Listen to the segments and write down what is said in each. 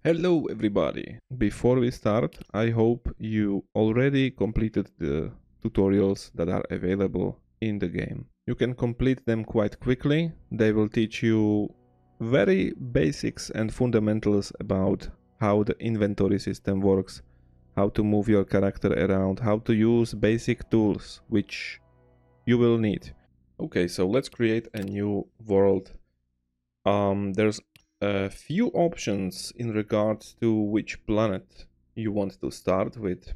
Hello everybody! Before we start, I hope you already completed the tutorials that are available in the game. You can complete them quite quickly. They will teach you very basics and fundamentals about how the inventory system works, how to move your character around, how to use basic tools which you will need. Okay, so let's create a new world. There's a few options in regards to which planet you want to start with.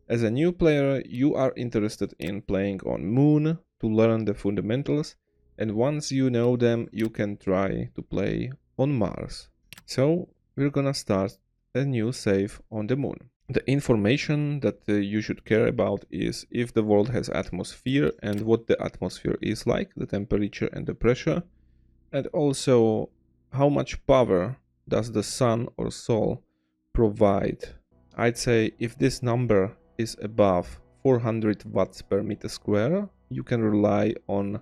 As a new player, you are interested in playing on Moon to learn the fundamentals, and once you know them, you can try to play on Mars. So we're gonna start a new save on the Moon. The information that you should care about is if the world has atmosphere and what the atmosphere is like, the temperature and the pressure, and also how much power does the sun or sol provide. I'd say if this number is above 400 watts per meter square, you can rely on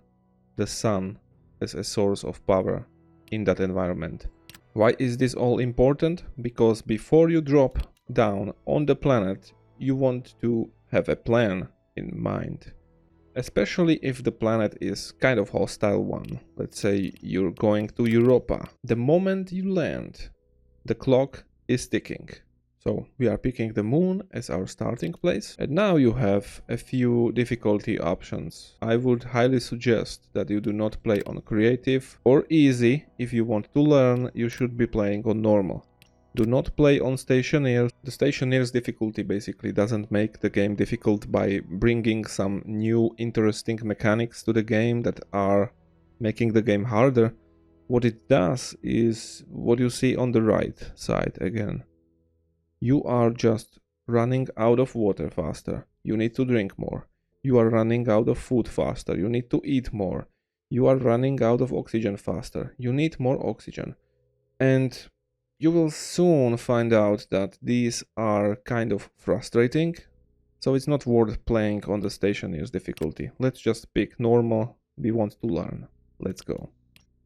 the sun as a source of power in that environment. Why is this all important? Because before you drop down on the planet, you want to have a plan in mind. Especially if the planet is kind of hostile one. Let's say you're going to Europa. The moment you land, the clock is ticking. So we are picking the Moon as our starting place. And now you have a few difficulty options. I would highly suggest that you do not play on creative or easy. If you want to learn, you should be playing on normal. Do not play on Stationeers. The Stationeers difficulty basically doesn't make the game difficult by bringing some new interesting mechanics to the game that are making the game harder. What it does is what you see on the right side again. You are just running out of water faster. You need to drink more. You are running out of food faster. You need to eat more. You are running out of oxygen faster. You need more oxygen. And you will soon find out that these are kind of frustrating, so it's not worth playing on the Stationeers difficulty. Let's just pick normal. We want to learn. Let's go.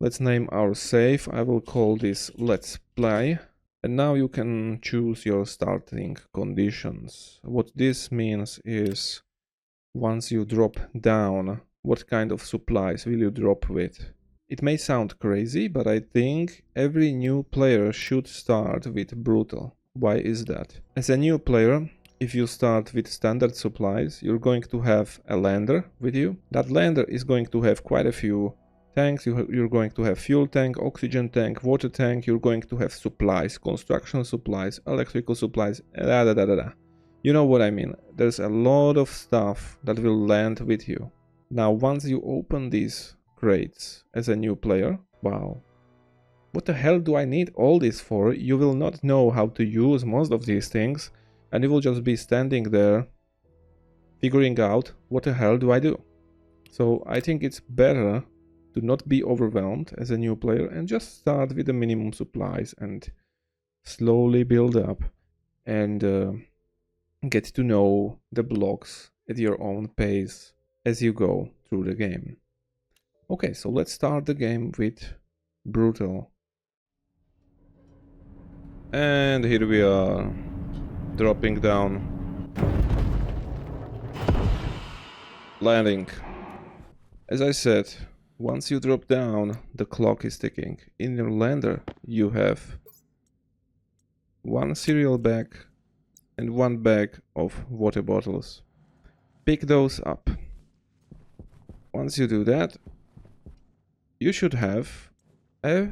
Let's name our save. I will call this Let's Play. And now you can choose your starting conditions. What this means is once you drop down, what kind of supplies will you drop with? It may sound crazy, but I think every new player should start with brutal. Why is that? As a new player, if you start with standard supplies, you're going to have a lander with you. That lander is going to have quite a few tanks. You're going to have fuel tank, oxygen tank, water tank. You're going to have supplies, construction supplies, electrical supplies, You know what I mean. There's a lot of stuff that will land with you. Now, once you open these crates as a new player, wow, what the hell do I need all this for? You will not know how to use most of these things, and you will just be standing there figuring out what the hell do I do. So I think it's better to not be overwhelmed as a new player and just start with the minimum supplies and slowly build up and get to know the blocks at your own pace as you go through the game. Okay, so let's start the game with brutal. And here we are, dropping down. Landing. As I said, once you drop down, the clock is ticking. In your lander, you have one cereal bag and one bag of water bottles. Pick those up. Once you do that, you should have a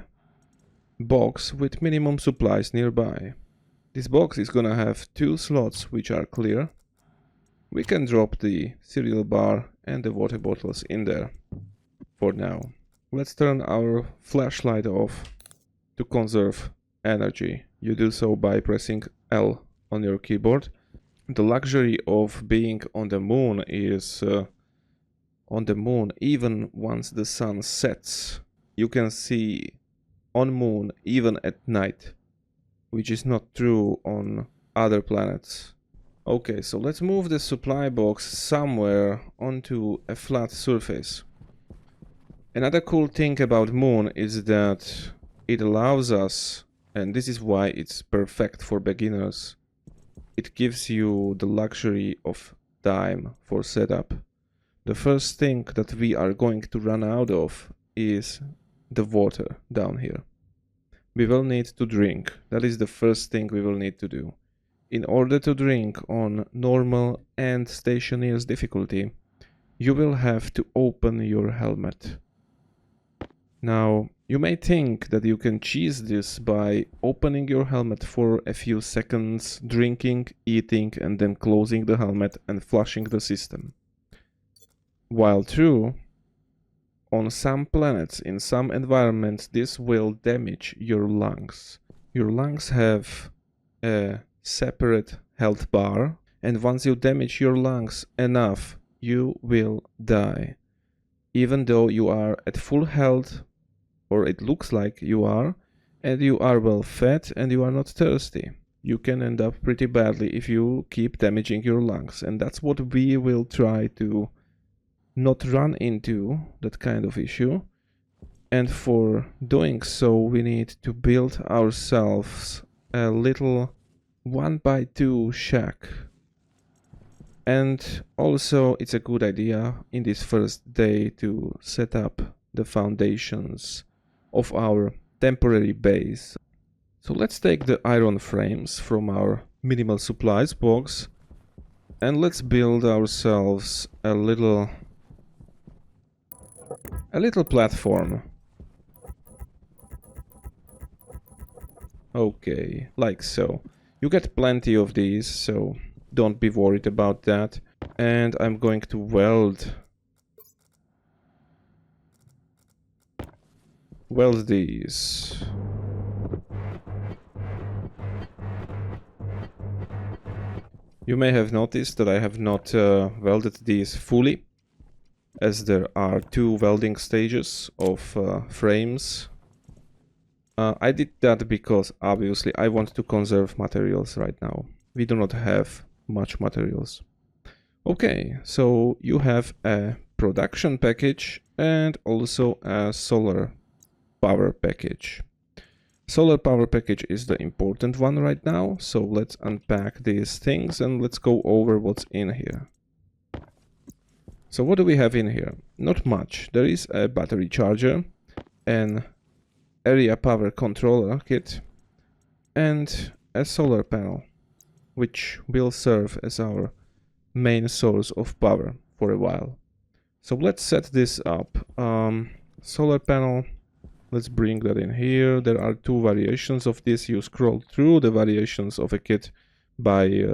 box with minimum supplies nearby. This box is gonna have two slots which are clear. We can drop the cereal bar and the water bottles in there for now. Let's turn our flashlight off to conserve energy. You do so by pressing L on your keyboard. The luxury of being on the moon is on the moon, even once the sun sets, you can see on moon even at night, which is not true on other planets. Okay, so let's move the supply box somewhere onto a flat surface. Another cool thing about moon is that it allows us and this is why it's perfect for beginners. It gives you the luxury of time for setup. The first thing that we are going to run out of is the water down here. We will need to drink. That is the first thing we will need to do. In order to drink on normal and Stationeers difficulty, you will have to open your helmet. Now, you may think that you can cheese this by opening your helmet for a few seconds, drinking, eating, and then closing the helmet and flushing the system. While true, on some planets, in some environments, this will damage your lungs. Your lungs have a separate health bar, and once you damage your lungs enough, you will die. Even though you are at full health, or it looks like you are, and you are well fed and you are not thirsty, you can end up pretty badly if you keep damaging your lungs. And that's what we will try to not run into, that kind of issue. And for doing so, we need to build ourselves a little 1x2 shack. And also it's a good idea in this first day to set up the foundations of our temporary base. So let's take the iron frames from our minimal supplies box and let's build ourselves a little platform. Okay, like so. You get plenty of these, so don't be worried about that. And I'm going to weld these. You may have noticed that I have not welded these fully, as there are 2 welding stages of frames. I did that because obviously I want to conserve materials right now. We do not have much materials. Okay, so you have a production package and also a solar power package. Solar power package is the important one right now, so let's unpack these things and let's go over what's in here. So what do we have in here? Not much. There is a battery charger, an area power controller kit, and a solar panel, which will serve as our main source of power for a while. So let's set this up. Solar panel, let's bring that in here. There are 2 variations of this. You scroll through the variations of a kit by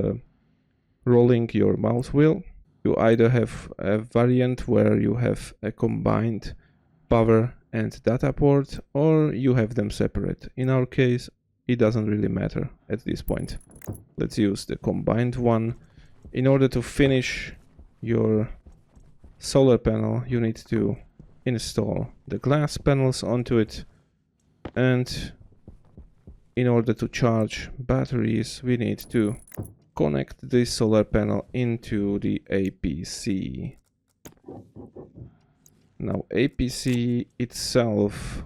rolling your mouse wheel. You either have a variant where you have a combined power and data port, or you have them separate. In our case, it doesn't really matter at this point. Let's use the combined one. In order to finish your solar panel, you need to install the glass panels onto it, and in order to charge batteries, we need to connect this solar panel into the APC. Now, APC itself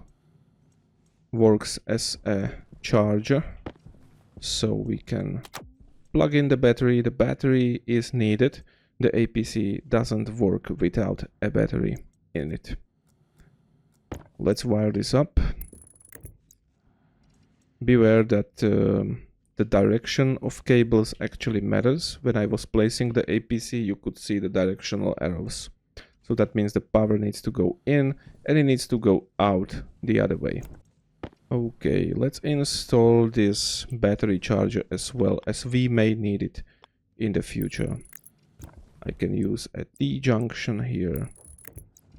works as a charger, so we can plug in the battery. The battery is needed. The APC doesn't work without a battery in it. Let's wire this up. Beware that the direction of cables actually matters. When I was placing the APC, you could see the directional arrows. So that means the power needs to go in and it needs to go out the other way. Okay, let's install this battery charger as well, as we may need it in the future. I can use a T-junction here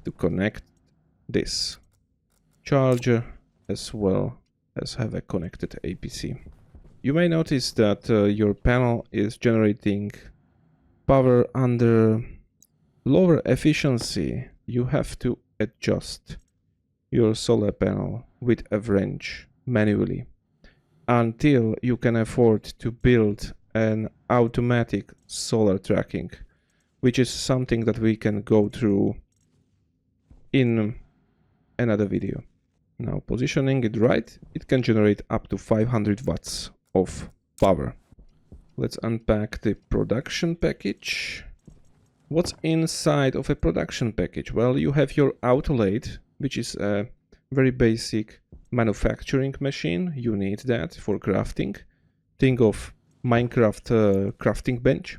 to connect this charger as well as have a connected APC. You may notice that your panel is generating power under lower efficiency. You have to adjust your solar panel with a wrench manually until you can afford to build an automatic solar tracking, which is something that we can go through in another video. Now positioning it right, it can generate up to 500 watts of power. Let's unpack the production package. What's inside of a production package? Well, you have your autolathe, which is a very basic manufacturing machine. You need that for crafting. Think of Minecraft crafting bench.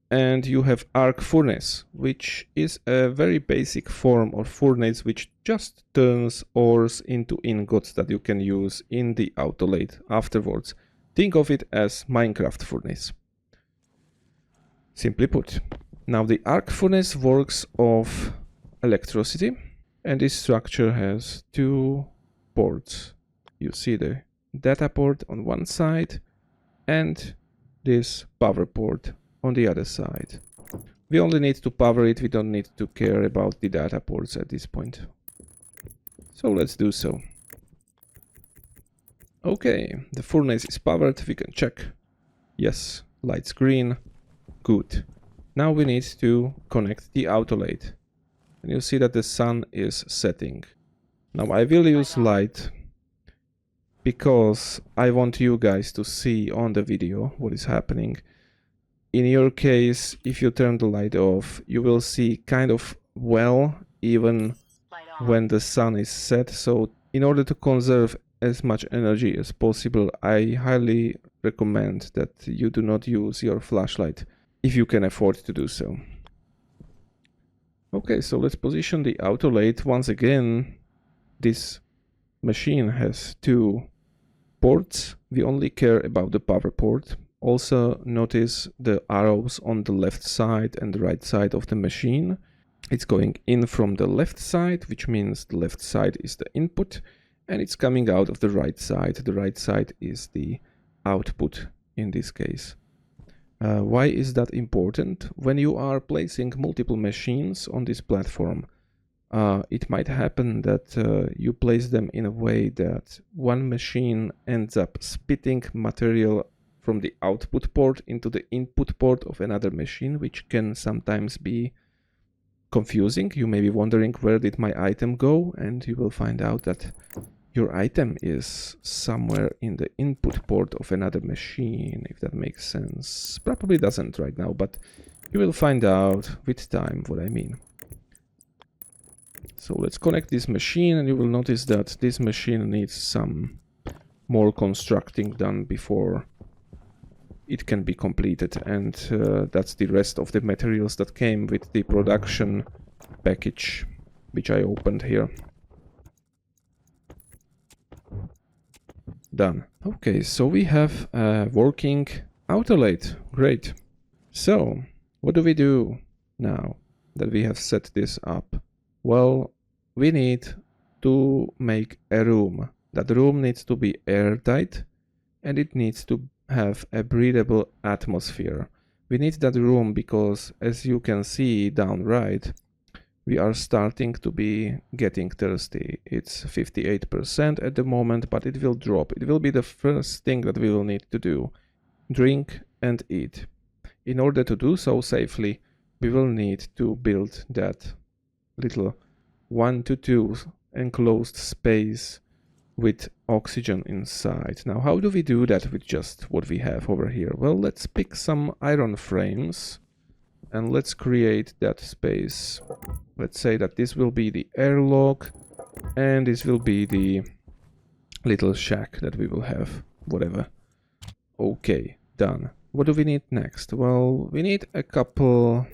And you have arc furnace, which is a very basic form of furnace which just turns ores into ingots that you can use in the autolathe afterwards. Think of it as Minecraft furnace. Simply put. Now the arc furnace works off electricity, and this structure has two ports. You see the data port on one side and this power port on the other side. We only need to power it, we don't need to care about the data ports at this point. So let's do so. Okay, the furnace is powered, we can check. Yes, light's green, good. Now we need to connect the autolathe. And you see that the sun is setting. Now I will use light because I want you guys to see on the video what is happening. In your case, if you turn the light off, you will see kind of well even when the sun is set. So in order to conserve as much energy as possible, I highly recommend that you do not use your flashlight if you can afford to do so. Okay, so let's position the autolathe. Once again, this machine has two ports. We only care about the power port. Also notice the arrows on the left side and the right side of the machine. It's going in from the left side, which means the left side is the input, and it's coming out of the right side. The right side is the output in this case. Why is that important? When you are placing multiple machines on this platform, it might happen that you place them in a way that one machine ends up spitting material from the output port into the input port of another machine, which can sometimes be confusing. You may be wondering, where did my item go? And you will find out that your item is somewhere in the input port of another machine, if that makes sense. Probably doesn't right now, but you will find out with time what I mean. So let's connect this machine, and you will notice that this machine needs some more constructing done before it can be completed, and that's the rest of the materials that came with the production package, which I opened here. Done. Okay, so we have a working autolathe. Great. So what do we do now that we have set this up? Well, we need to make a room. That room needs to be airtight, and it needs to have a breathable atmosphere. We need that room because, as you can see down right, we are starting to be getting thirsty. It's 58% at the moment, but it will drop. It will be the first thing that we will need to do. Drink and eat. In order to do so safely, we will need to build that little 1 to 2 enclosed space with oxygen inside. Now, how do we do that with just what we have over here? Well, let's pick some iron frames and let's create that space. Let's say that this will be the airlock and this will be the little shack that we will have, whatever. Okay, done. What do we need next? Well, we need a couple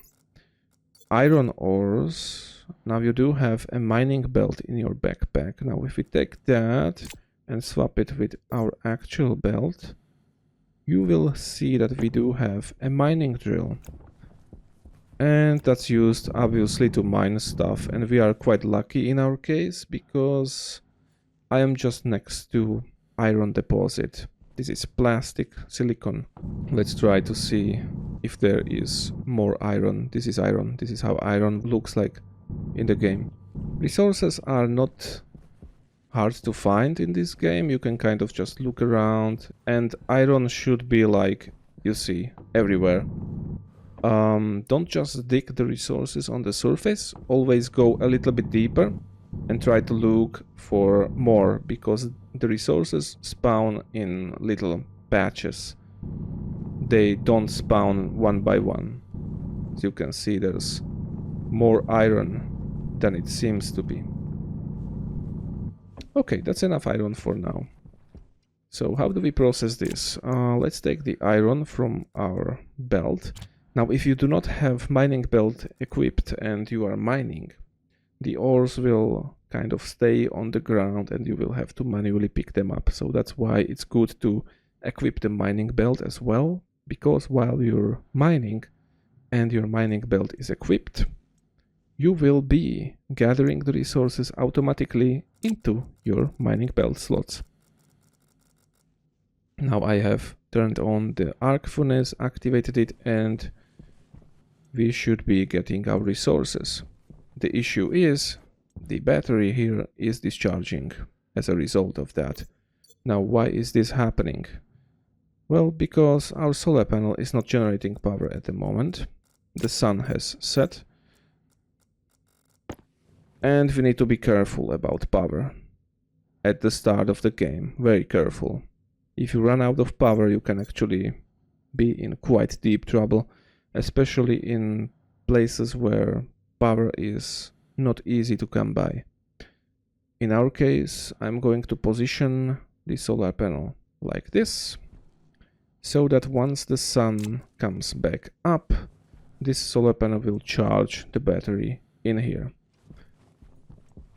iron ores. Now you do have a mining belt in your backpack. Now if we take that and swap it with our actual belt, you will see that we do have a mining drill. And that's used obviously to mine stuff, and we are quite lucky in our case because I am just next to iron deposit. This is plastic silicon. Let's try to see if there is more iron. This is iron. This is how iron looks like in the game. Resources are not hard to find in this game. You can kind of just look around, and iron should be, like you see, everywhere. Don't just dig the resources on the surface. Always go a little bit deeper. and try to look for more, because the resources spawn in little patches. They don't spawn one by one. As you can see, there's more iron than it seems to be. Okay, that's enough iron for now. So how do we process this? Let's take the iron from our belt. Now, if you do not have mining belt equipped and you are mining, the ores will kind of stay on the ground and you will have to manually pick them up. So that's why it's good to equip the mining belt as well, because while you're mining and your mining belt is equipped, you will be gathering the resources automatically into your mining belt slots. Now I have turned on the arc furnace, activated it, and we should be getting our resources. The issue is the battery here is discharging as a result of that. Now, why is this happening? Well, because our solar panel is not generating power at the moment. The sun has set. And we need to be careful about power at the start of the game. Very careful. If you run out of power, you can actually be in quite deep trouble, especially in places where power is not easy to come by. In our case, I'm going to position the solar panel like this, so that once the sun comes back up, this solar panel will charge the battery in here.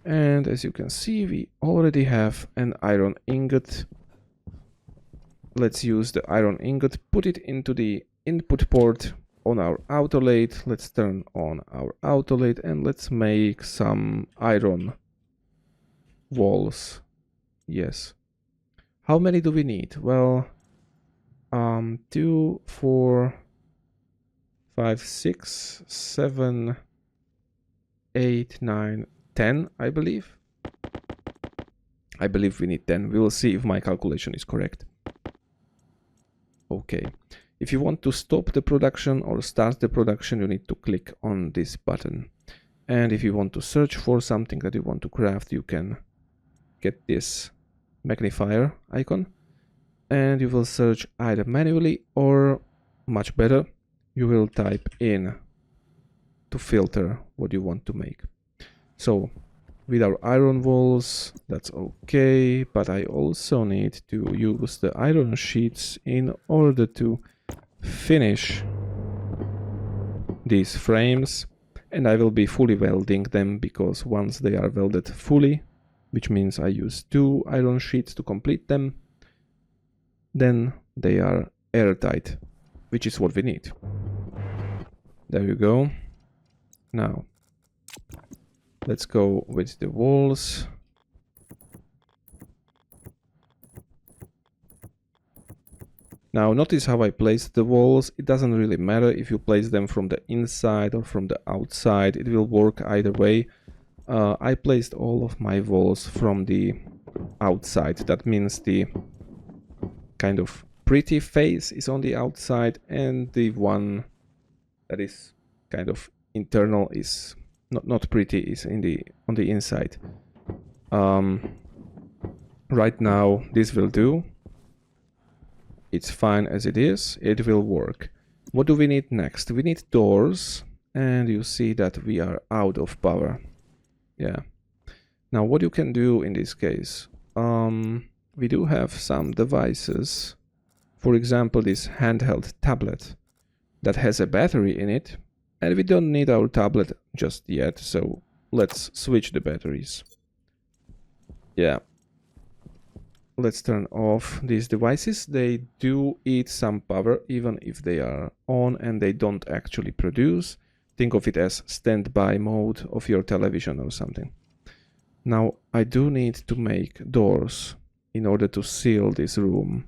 And as you can see, we already have an iron ingot. Let's use the iron ingot, put it into the input port on our auto lathe. Let's turn on our auto lathe and let's make some iron walls. Yes. How many do we need? Well, 2, 4, 5, 6, 7, 8, 9, 10, I believe. I believe we need 10. We will see if my calculation is correct. Okay. If you want to stop the production or start the production, you need to click on this button. And if you want to search for something that you want to craft, you can get this magnifier icon. And you will search either manually or, much better, you will type in to filter what you want to make. So with our iron walls, that's okay, but I also need to use the iron sheets in order to finish these frames, and I will be fully welding them, because once they are welded fully, which means I use 2 iron sheets to complete them, then they are airtight, which is what we need. There you go. Now let's go with the walls. Now notice how I placed the walls. It doesn't really matter if you place them from the inside or from the outside. It will work either way. I placed all of my walls from the outside. That means the kind of pretty face is on the outside, and the one that is kind of internal is not pretty, is on the inside. Right now this will do. It's fine as it is. It will work. What do we need next? We need doors, and you see that we are out of power. Yeah. Now what you can do in this case, we do have some devices. For example, this handheld tablet that has a battery in it, and we don't need our tablet just yet, so let's switch the batteries. Yeah. Let's turn off these devices. They do eat some power, even if they are on and they don't actually produce. Think of it as standby mode of your television or something. Now, I do need to make doors in order to seal this room.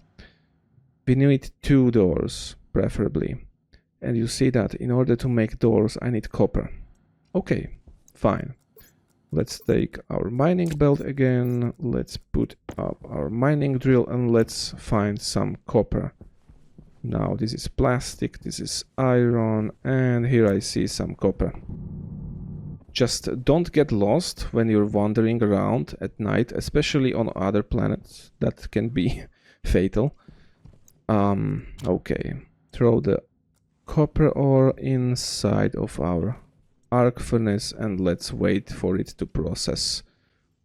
We need 2 doors, preferably. And you see that in order to make doors, I need copper. Okay, fine. Let's take our mining belt again. Let's put up our mining drill and let's find some copper. Now this is plastic, this is iron, and here I see some copper. Just don't get lost when you're wandering around at night, especially on other planets. That can be fatal. Okay, throw the copper ore inside of our arc furnace and let's wait for it to process.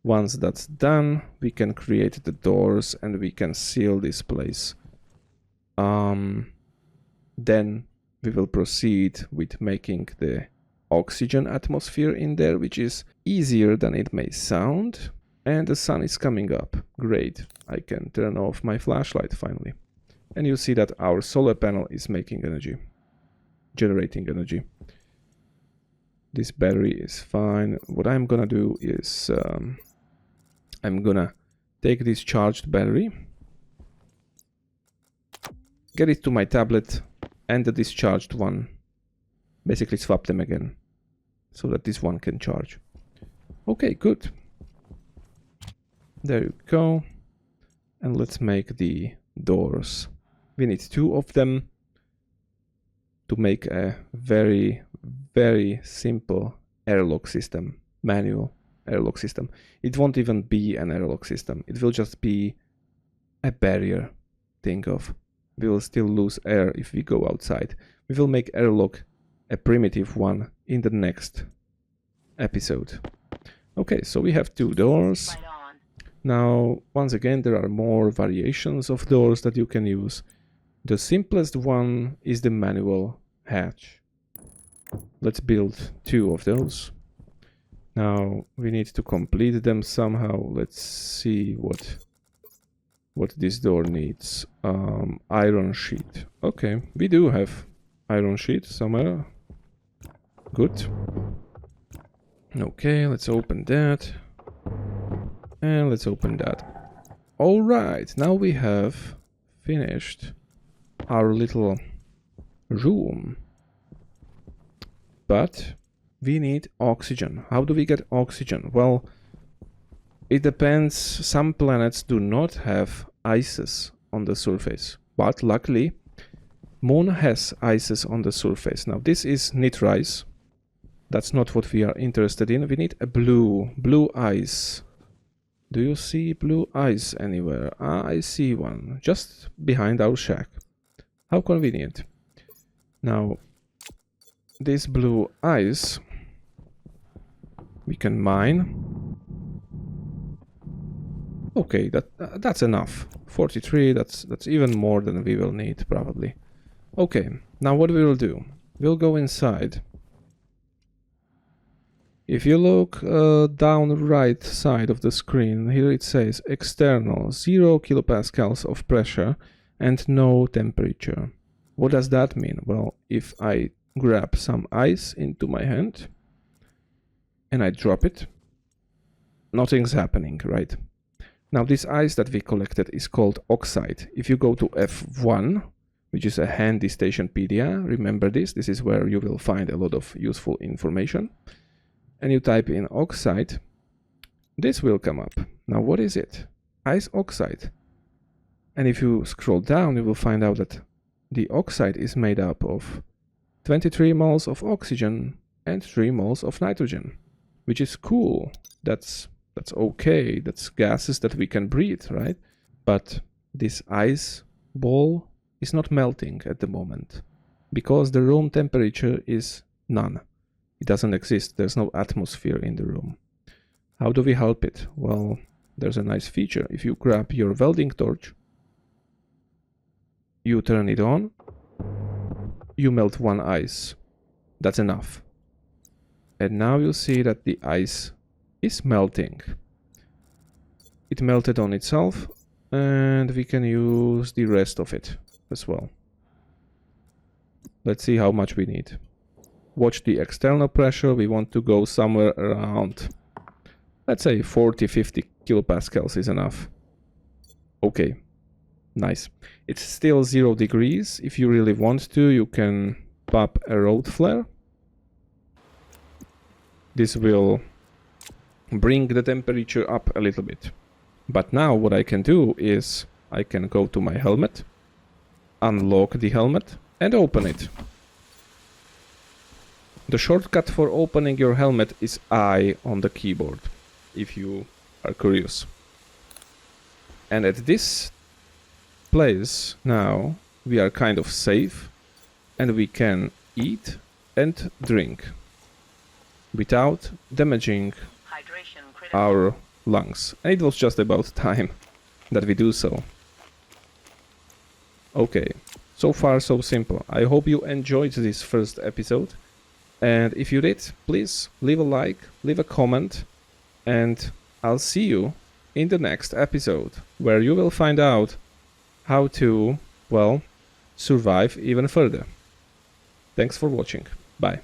Once that's done, we can create the doors and we can seal this place. Then we will proceed with making the oxygen atmosphere in there, which is easier than it may sound. And the sun is coming up. Great. I can turn off my flashlight finally. And you see that our solar panel is making energy, generating energy. This battery is fine. What I'm gonna do is I'm gonna take this charged battery, get it to my tablet, and the discharged one, basically swap them again so that this one can charge. Okay, good. There you go. And let's make the doors. We need 2 of them to make a very, very simple airlock system, manual airlock system. It won't even be an airlock system. It will just be a barrier. Think of. We will still lose air if we go outside. We will make airlock a primitive one in the next episode. Okay, so we have 2 doors. Now, once again, there are more variations of doors that you can use. The simplest one is the manual hatch. Let's build 2 of those. Now, we need to complete them somehow. Let's see what this door needs. Iron sheet. Okay, we do have iron sheet somewhere. Good. Okay, let's open that. And let's open that. Alright, now we have finished our little room. But we need oxygen. How do we get oxygen? Well, it depends. Some planets do not have ices on the surface. But luckily, Moon has ices on the surface. Now this is nitrice. That's not what we are interested in. We need a blue ice. Do you see blue ice anywhere? Ah, I see one. Just behind our shack. How convenient. Now, this blue ice we can mine. Okay, that's enough. 43, that's even more than we will need probably. Okay, now what we will do? We'll go inside. If you look down the right side of the screen, here it says external, 0 kilopascals of pressure and no temperature. What does that mean? Well, if I grab some ice into my hand and I drop it, nothing's happening, right? Now this ice that we collected is called oxide. If you go to F1, which is a handy Stationpedia, remember this is where you will find a lot of useful information, and you type in oxide, this will come up. Now what is it? Ice oxide. And if you scroll down, you will find out that the oxide is made up of 23 moles of oxygen and 3 moles of nitrogen, which is cool. That's okay. That's gases that we can breathe, right? But this ice ball is not melting at the moment because the room temperature is none. It doesn't exist. There's no atmosphere in the room. How do we help it? Well, there's a nice feature. If you grab your welding torch, you turn it on, you melt 1 ice. That's enough. And now you see that the ice is melting. It melted on itself, and we can use the rest of it as well. Let's see how much we need. Watch the external pressure. We want to go somewhere around, let's say 40-50 kilopascals is enough. Okay, nice. It's still 0 degrees. If you really want to, you can pop a road flare. This will bring the temperature up a little bit. But now what I can do is I can go to my helmet, unlock the helmet and open it. The shortcut for opening your helmet is I on the keyboard, if you are curious. And at this place now we are kind of safe and we can eat and drink without damaging our lungs. And it was just about time that we do so. Okay, so far so simple. I hope you enjoyed this first episode. And if you did, please leave a like, leave a comment, and I'll see you in the next episode, where you will find out how to, well, survive even further. Thanks for watching. Bye.